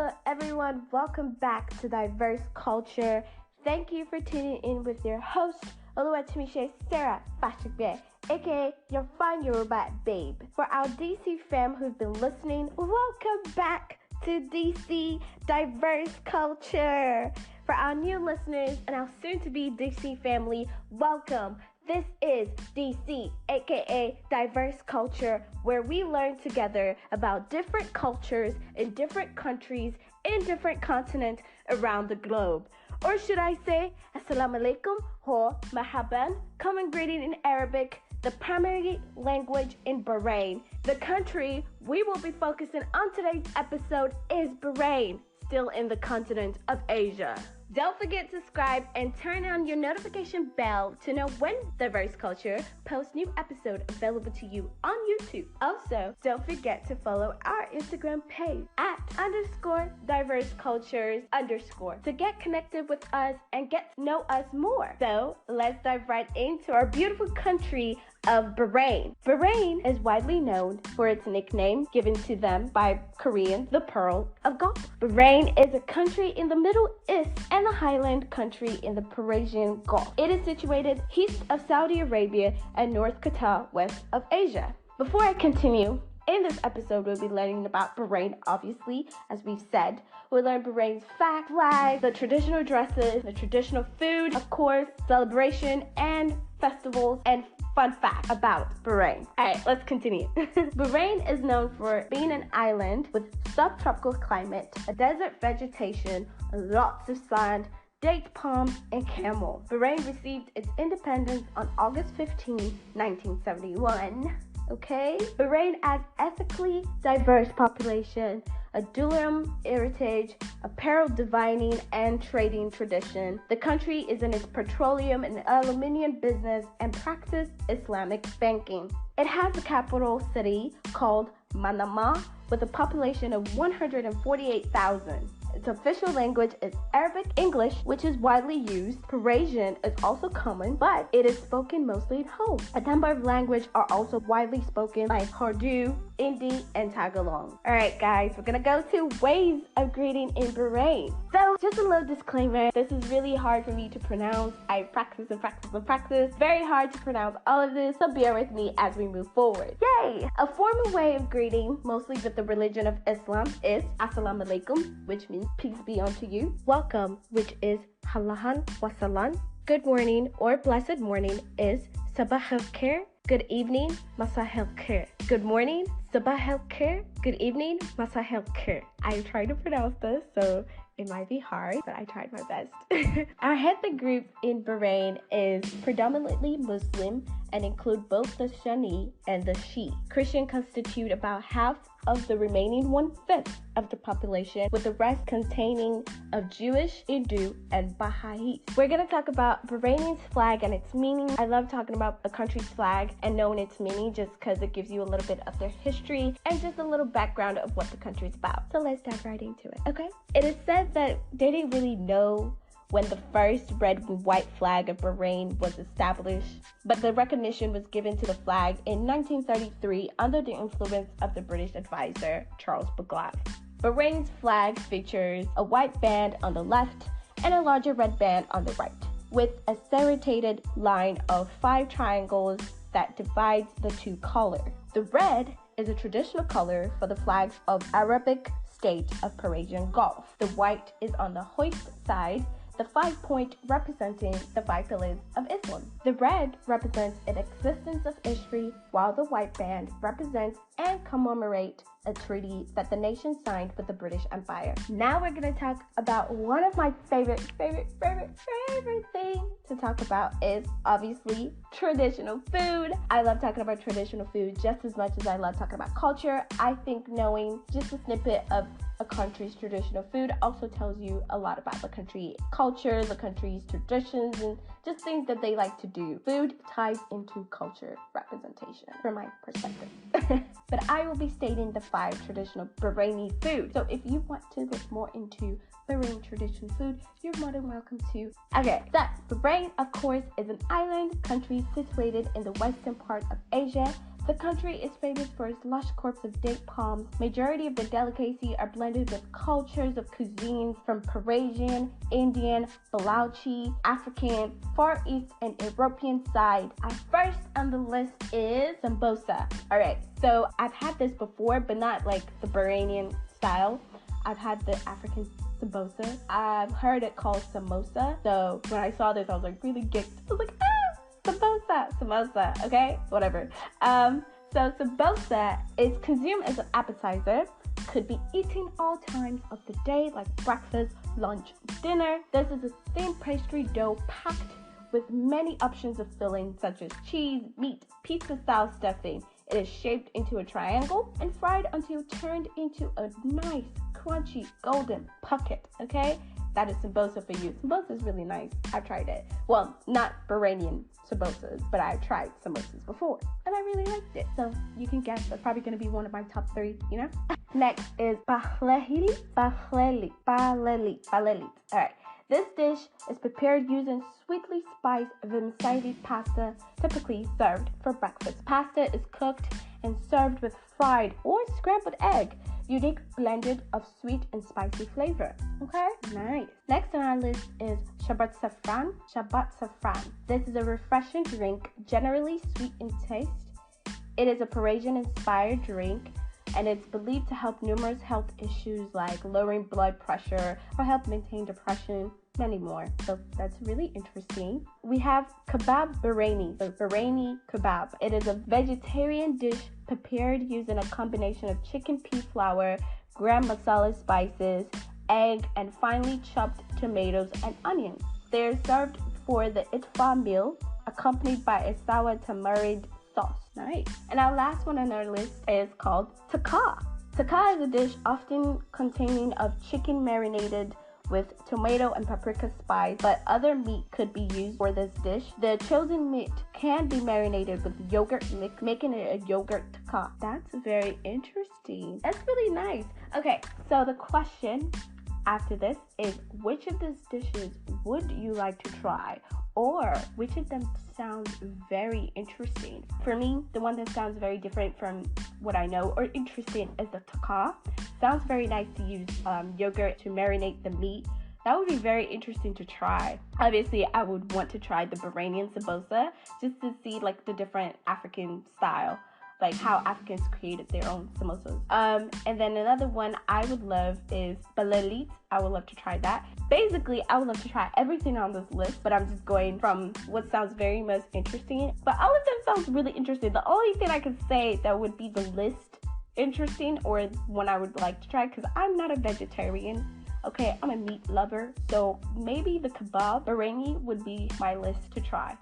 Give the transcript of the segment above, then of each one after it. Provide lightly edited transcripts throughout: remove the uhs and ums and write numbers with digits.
Hello everyone, welcome back to Diverse Culture. Thank you for tuning in with your host, Oluwatomiche Sarah Fashigbe, aka your fine Yoruba babe. For our DC fam who've been listening, welcome back to DC Diverse Culture. For our new listeners and our soon-to-be DC family, welcome. This is DC, aka Diverse Culture, where we learn together about different cultures in different countries, in different continents around the globe. Or should I say, Assalamu alaikum or Mahaban, common greeting in Arabic, the primary language in Bahrain. The country we will be focusing on today's episode is Bahrain, still in the continent of Asia. Don't forget to subscribe and turn on your notification bell to know when Diverse Culture posts new episode available to you on YouTube. Also, don't forget to follow our Instagram page at _diversecultures_ to get connected with us and get to know us more. So let's dive right into our beautiful country of Bahrain. Bahrain is widely known for its nickname given to them by Koreans, the Pearl of Gulf. Bahrain is a country in the Middle East and a highland country in the Arabian Gulf. It is situated east of Saudi Arabia and North Qatar, west of Asia. Before I continue, in this episode, we'll be learning about Bahrain, obviously, as we've said. We'll learn Bahrain's flag, the traditional dresses, the traditional food, of course, celebration and festivals, and fun fact about Bahrain. Alright, let's continue. Bahrain is known for being an island with subtropical climate, a desert vegetation, lots of sand, date palms, and camel. Bahrain received its independence on August 15, 1971. Okay? Bahrain has ethnically diverse population, a dual heritage, apparel divining and trading tradition. The country is in its petroleum and aluminium business and practice Islamic banking. It has a capital city called Manama with a population of 148,000. Its official language is Arabic English, which is widely used. Persian is also common, but it is spoken mostly at home. A number of languages are also widely spoken like Urdu, Hindi, and Tagalog. Alright guys, we're gonna go to ways of greeting in Bahrain. So, just a little disclaimer, this is really hard for me to pronounce. I practice. Very hard to pronounce all of this, so bear with me as we move forward. Yay! A formal way of greeting, mostly with the religion of Islam, is Assalamu alaikum, which means peace be unto you. Welcome, which is Halahan Wasalan. Good morning or blessed morning is Sabah al Khair. Good evening, Masah al Khair. Good morning, Sabah al Khair. Good evening, Masah al Khair. I tried to pronounce this, so it might be hard, but I tried my best. Our ethnic group in Bahrain is predominantly Muslim and include both the Sunni and the Shia. Christian constitute about half of the remaining 1/5 of the population, with the rest containing of Jewish, Hindu, and Baha'i. We're going to talk about Bahrain's flag and its meaning. I love talking about a country's flag and knowing its meaning just because it gives you a little bit of their history and just a little background of what the country's about. So let's dive right into it, okay? It is said that they didn't really know when the first red and white flag of Bahrain was established, but the recognition was given to the flag in 1933 under the influence of the British advisor Charles Baglave. Bahrain's flag features a white band on the left and a larger red band on the right, with a serrated line of 5 triangles that divides the two colors. The red is a traditional color for the flags of Arabic state of Arabian Gulf. The white is on the hoist side, the 5-point representing the 5 pillars of Islam. The red represents an existence of history, while the white band represents and commemorates a treaty that the nation signed with the British Empire. Now we're going to talk about one of my favorite thing to talk about is obviously traditional food. I love talking about traditional food just as much as I love talking about culture. I think knowing just a snippet of a country's traditional food also tells you a lot about the country's culture, the country's traditions, and just things that they like to do. Food ties into culture representation from my perspective. But I will be stating the 5 traditional Bahraini food. So if you want to look more into Bahrain traditional food, you're more than welcome to. Okay, so Bahrain, of course, is an island country situated in the western part of Asia. The country is famous for its lush crops of date palms. Majority of the delicacies are blended with cultures of cuisines from Persian, Indian, Balochi, African, Far East, and European side. First on the list is sambosa. Alright, so I've had this before, but not like the Bahrainian style. I've had the African sambosa. I've heard it called samosa. So when I saw this, I was like really geeked. I was like, samosa, okay? Whatever. So sambosa is consumed as an appetizer. Could be eaten all times of the day, like breakfast, lunch, dinner. This is a thin pastry dough packed with many options of filling, such as cheese, meat, pizza-style stuffing. It is shaped into a triangle and fried until turned into a nice, crunchy, golden pocket, okay? That is sambosa for you. Sambosa is really nice. I've tried it. Well, not Bahrainian samosas, but I've tried samosas before, and I really liked it. So you can guess that's probably going to be one of my top 3, you know? Next is baleli. All right. This dish is prepared using sweetly spiced vermicelli pasta, typically served for breakfast. Pasta is cooked and served with fried or scrambled egg, unique blended of sweet and spicy flavor. Okay, nice. Next on our list is shabat safran. This is a refreshing drink, generally sweet in taste. It is a Parisian-inspired drink, and it's believed to help numerous health issues like lowering blood pressure or help maintain depression, many more. So that's really interesting. We have kebab Bahraini, so Bahraini kebab. It is a vegetarian dish prepared using a combination of chicken pea flour, gram masala spices, egg, and finely chopped tomatoes and onions. They're served for the itfa meal, accompanied by a sour tamarind sauce. Nice. And our last one on our list is called tikka. Tikka is a dish often containing of chicken marinated with tomato and paprika spice, but other meat could be used for this dish. The chosen meat can be marinated with yogurt, making it a yogurt tikka. That's very interesting. That's really nice. Okay, so the question after this is, which of these dishes would you like to try, or which of them sounds very interesting? For me, the one that sounds very different from what I know or interesting is the tikka. Sounds very nice to use yogurt to marinate the meat. That would be very interesting to try. Obviously, I would want to try the Bahrainian sambosa just to see like the different African style, like how Africans created their own samosas. And then another one I would love is baleli. I would love to try that. Basically, I would love to try everything on this list, but I'm just going from what sounds very most interesting. But all of them sounds really interesting. The only thing I could say that would be the list interesting or one I would like to try, because I'm not a vegetarian. Okay, I'm a meat lover, so maybe the kebab Bahraini would be my list to try.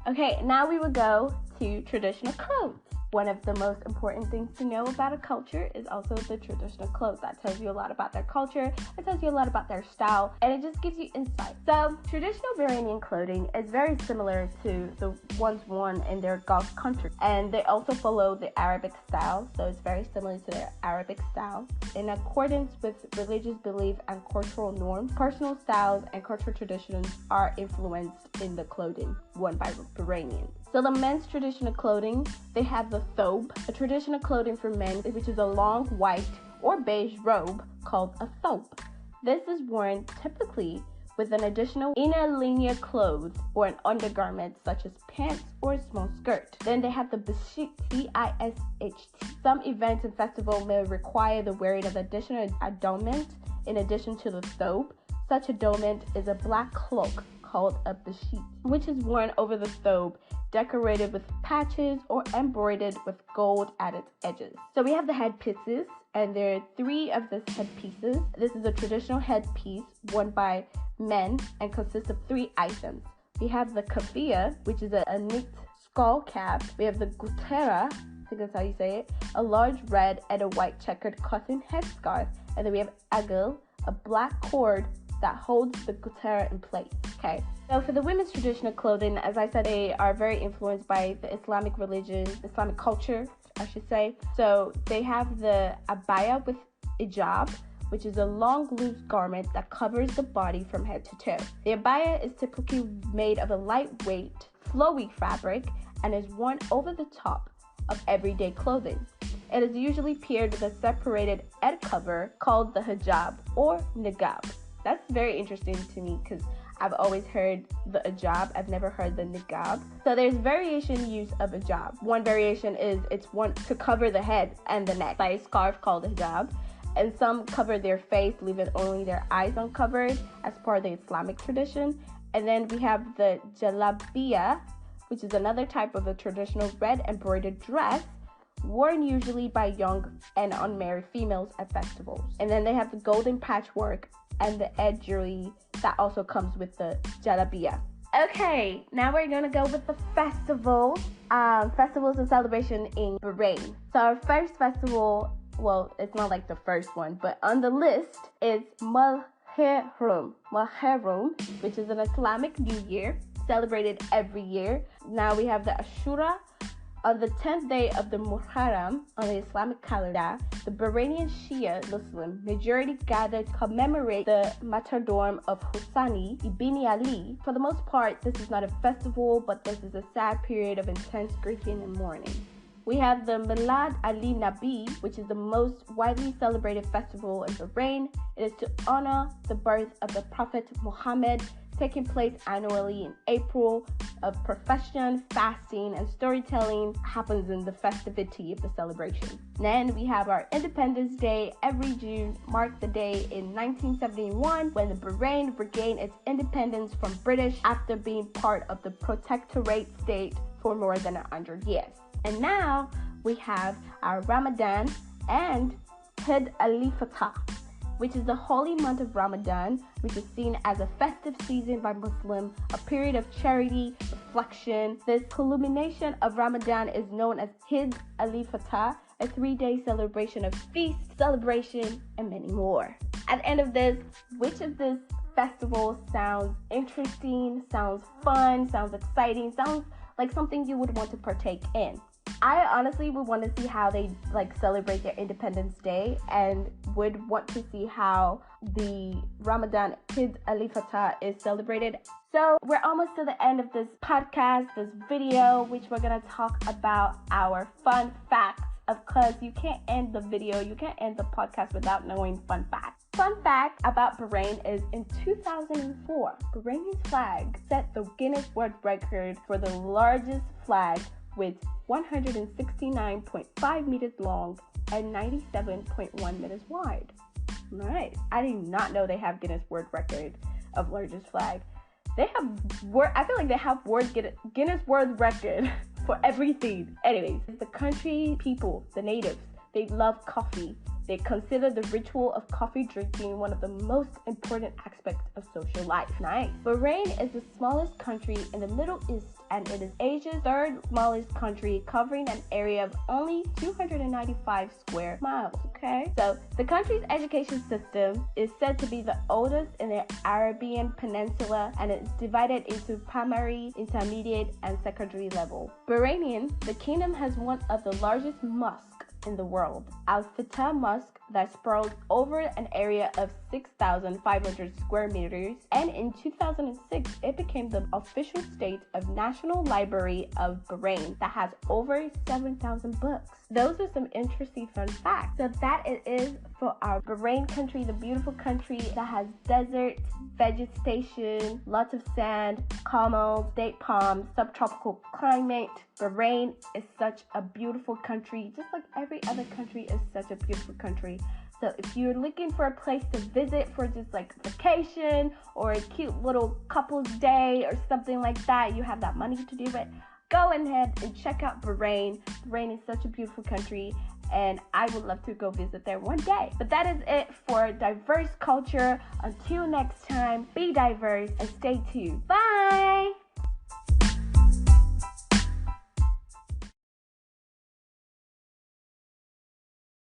Okay, now we will go to traditional clothes. One of the most important things to know about a culture is also the traditional clothes. That tells you a lot about their culture, it tells you a lot about their style, and it just gives you insight. So, traditional Bahrainian clothing is very similar to the ones worn in their Gulf country, and they also follow the Arabic style, so it's very similar to their Arabic style. In accordance with religious belief and cultural norms, personal styles and cultural traditions are influenced in the clothing worn by Bahrainians. So the men's traditional clothing, they have the thobe, a traditional clothing for men, which is a long white or beige robe called a thobe. This is worn typically with an additional inner linear clothes or an undergarment such as pants or a small skirt. Then they have the bishit, B-I-S-H-T. Some events and festivals may require the wearing of additional adornment in addition to the thobe. Such adornment is a black cloak called a bishit, which is worn over the thobe, decorated with patches or embroidered with gold at its edges. So we have the headpieces, and there are 3 of these headpieces. This is a traditional headpiece worn by men and consists of 3 items. We have the kafia, which is a knit skull cap. We have the gutera, I think that's how you say it, a large red and a white checkered cotton headscarf. And then we have agil, a black cord that holds the gutera in place. Okay, so for the women's traditional clothing, as I said, they are very influenced by the Islamic religion, Islamic culture, I should say. So they have the abaya with hijab, which is a long loose garment that covers the body from head to toe. The abaya is typically made of a lightweight, flowy fabric and is worn over the top of everyday clothing. It is usually paired with a separated head cover called the hijab or niqab. That's very interesting to me because I've always heard the hijab. I've never heard the niqab. So there's variation use of hijab. One variation is it's one to cover the head and the neck by a scarf called hijab. And some cover their face, leaving only their eyes uncovered as part of the Islamic tradition. And then we have the jalabiya, which is another type of a traditional red embroidered dress worn usually by young and unmarried females at festivals. And then they have the golden patchwork and the head jewelry that also comes with the jalabiya. Okay, now we're gonna go with the festival. Festivals and celebration in Bahrain. So our first festival, well, it's not like the first one, but on the list is Muharram, which is an Islamic New Year celebrated every year. Now we have the Ashura. On the 10th day of the Muharram on the Islamic calendar, the Bahraini Shia Muslim majority gather to commemorate the martyrdom of Hussein ibn Ali. For the most part, this is not a festival, but this is a sad period of intense grieving and mourning. We have the Milad Ali Nabi, which is the most widely celebrated festival in Bahrain. It is to honor the birth of the Prophet Muhammad, taking place annually in April. Of profession, fasting, and storytelling happens in the festivity of the celebration. Then we have our Independence Day. Every June marked the day in 1971 when the Bahrain regained its independence from British after being part of the protectorate state for more than 100 years. And now we have our Ramadan and Eid al-Fitr, which is the holy month of Ramadan, which is seen as a festive season by Muslims, a period of charity, reflection. This culmination of Ramadan is known as Eid al-Fitr, a 3-day celebration of feast, celebration, and many more. At the end of this, which of this festival sounds interesting, sounds fun, sounds exciting, sounds like something you would want to partake in? I honestly would want to see how they celebrate their Independence Day and would want to see how the Ramadan Eid al-Fitr is celebrated. So we're almost to the end of this podcast, this video, which we're going to talk about our fun facts. Of course, you can't end the video, you can't end the podcast without knowing fun facts. Fun fact about Bahrain is in 2004, Bahrain's flag set the Guinness World Record for the largest flag with 169.5 meters long and 97.1 meters wide. Nice. I did not know they have Guinness World Record of largest flag. They have I feel like they have Guinness World Record for everything. Anyways, the country people, the natives, they love coffee. They consider the ritual of coffee drinking one of the most important aspects of social life. Nice. Bahrain is the smallest country in the Middle East, and it is Asia's third smallest country, covering an area of only 295 square miles. Okay, so the country's education system is said to be the oldest in the Arabian Peninsula, and it's divided into primary, intermediate, and secondary level. Bahrainian, the kingdom has one of the largest mosques in the world, Al-Fitah Mosque, that sprawls over an area of 6,500 square meters, and in 2006 it became the official state of National Library of Bahrain that has over 7,000 books. Those are some interesting fun facts. So that it is for our Bahrain country, the beautiful country that has desert, vegetation, lots of sand, camels, date palms, subtropical climate. Bahrain is such a beautiful country, just like every other country is such a beautiful country. So if you're looking for a place to visit for just like vacation or a cute little couple's day or something like that, you have that money to do it, go ahead and check out Bahrain. Bahrain is such a beautiful country, and I would love to go visit there one day. But that is it for diverse culture. Until next time, be diverse and stay tuned. Bye!